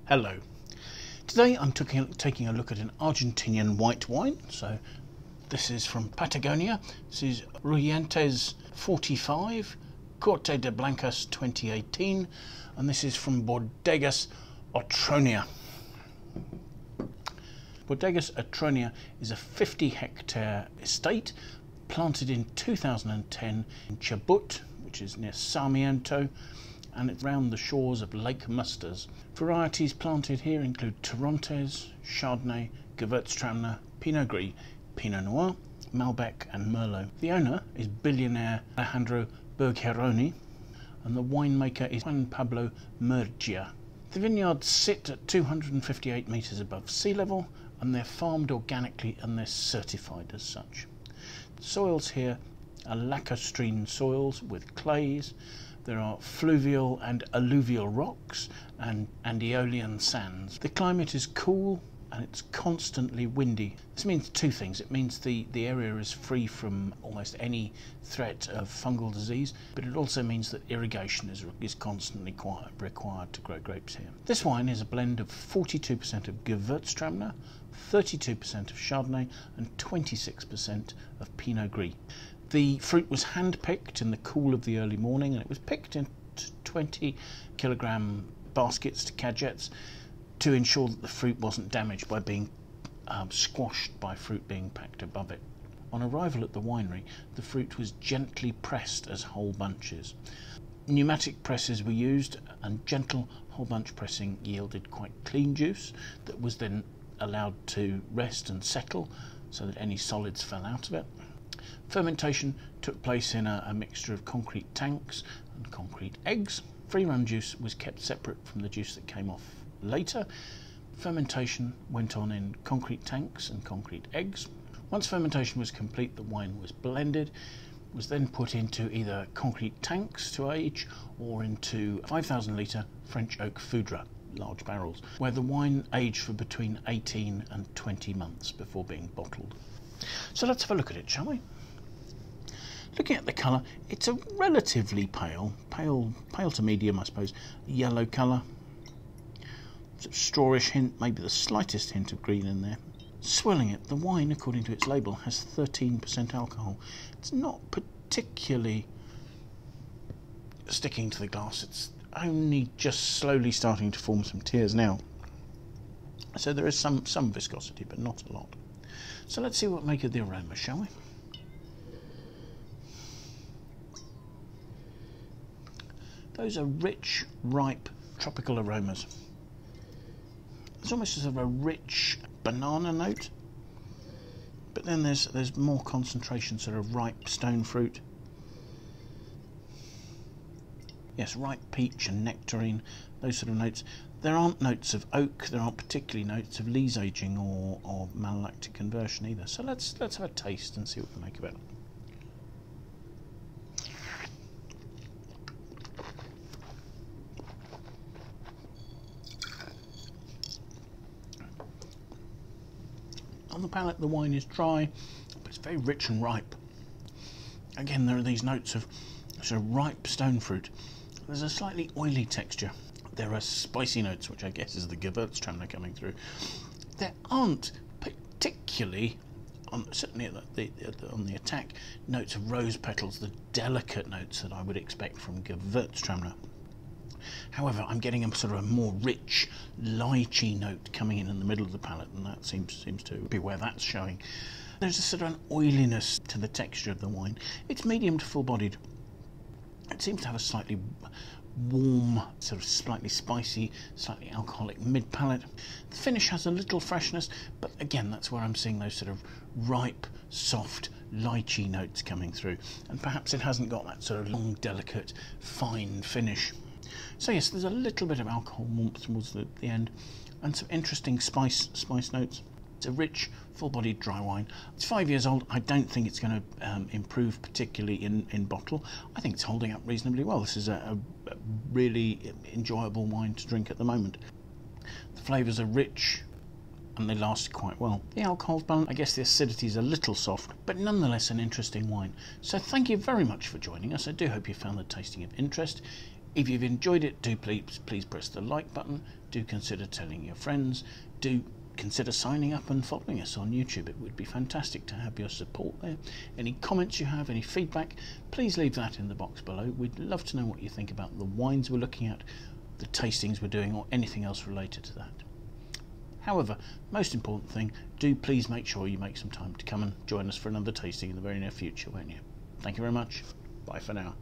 Hello. Today I'm taking a look at an Argentinian white wine. So this is from Patagonia. This is Rugientes 45, Corte de Blancas 2018, and this is from Bodega Otronia. Bodega Otronia is a 50-hectare estate planted in 2010 in Churbut, which is near Sarmiento, and it's around the shores of Lake Musters. Varieties planted here include Torrontes, Chardonnay, Gewurztraminer, Pinot Gris, Pinot Noir, Malbec and Merlot. The owner is billionaire Alejandro Bulgheroni, and the winemaker is Juan Pablo Murgia. The vineyards sit at 258 metres above sea level, and they're farmed organically and they're certified as such. The soils here are lacustrine soils with clays. There are fluvial and alluvial rocks and aeolian sands. The climate is cool and it's constantly windy. This means two things. It means the area is free from almost any threat of fungal disease, but it also means that irrigation is constantly required to grow grapes here. This wine is a blend of 42% of Gewurztraminer, 32% of Chardonnay and 26% of Pinot Gris. The fruit was hand-picked in the cool of the early morning, and it was picked in 20-kilogram baskets to cagettes to ensure that the fruit wasn't damaged by being squashed by fruit being packed above it. On arrival at the winery, the fruit was gently pressed as whole bunches. Pneumatic presses were used, and gentle whole bunch pressing yielded quite clean juice that was then allowed to rest and settle so that any solids fell out of it. Fermentation took place in a mixture of concrete tanks and concrete eggs. Free-run juice was kept separate from the juice that came off later. Fermentation went on in concrete tanks and concrete eggs. Once fermentation was complete, the wine was blended, was then put into either concrete tanks to age or into 5,000 litre French oak foudre, large barrels, where the wine aged for between 18 and 20 months before being bottled. So let's have a look at it, shall we? Looking at the colour, it's a relatively pale to medium, I suppose, yellow colour. Sort of strawish hint, maybe the slightest hint of green in there. Swilling it, the wine, according to its label, has 13% alcohol. It's not particularly sticking to the glass. It's only just slowly starting to form some tears now. So there is some viscosity, but not a lot. So let's see what make of the aroma, shall we? Those are rich, ripe, tropical aromas. There's almost sort of a rich banana note, but then there's more concentration, sort of ripe stone fruit. Yes, ripe peach and nectarine, those sort of notes. There aren't notes of oak, there aren't particularly notes of lees aging or malolactic conversion either. So let's have a taste and see what we make of it. On the palate, the wine is dry, but it's very rich and ripe. Again, there are these notes of sort of ripe stone fruit. There's a slightly oily texture. There are spicy notes, which I guess is the Gewurztraminer coming through. There aren't particularly, certainly on the attack, notes of rose petals, the delicate notes that I would expect from Gewurztraminer. However, I'm getting a sort of a more rich lychee note coming in the middle of the palate, and that seems to be where that's showing. There's a sort of an oiliness to the texture of the wine. It's medium to full-bodied. It seems to have a slightly warm, sort of slightly spicy, slightly alcoholic mid-palate. The finish has a little freshness, but again, that's where I'm seeing those sort of ripe, soft, lychee notes coming through. And perhaps it hasn't got that sort of long, delicate, fine finish. So yes, there's a little bit of alcohol warmth towards the end, and some interesting spice notes. It's a rich, full-bodied dry wine. It's 5 years old. I don't think it's going to improve particularly in bottle. I think it's holding up reasonably well. This is a really enjoyable wine to drink at the moment. The flavours are rich and they last quite well. The alcohol's balanced. I guess the acidity is a little soft, but nonetheless an interesting wine. So thank you very much for joining us. I do hope you found the tasting of interest. If you've enjoyed it, do please press the like button. Do consider telling your friends. Do consider signing up and following us on YouTube. It would be fantastic to have your support there. Any comments you have, any feedback, please leave that in the box below. We'd love to know what you think about the wines we're looking at, the tastings we're doing, or anything else related to that. However, most important thing, do please make sure you make some time to come and join us for another tasting in the very near future, won't you? Thank you very much. Bye for now.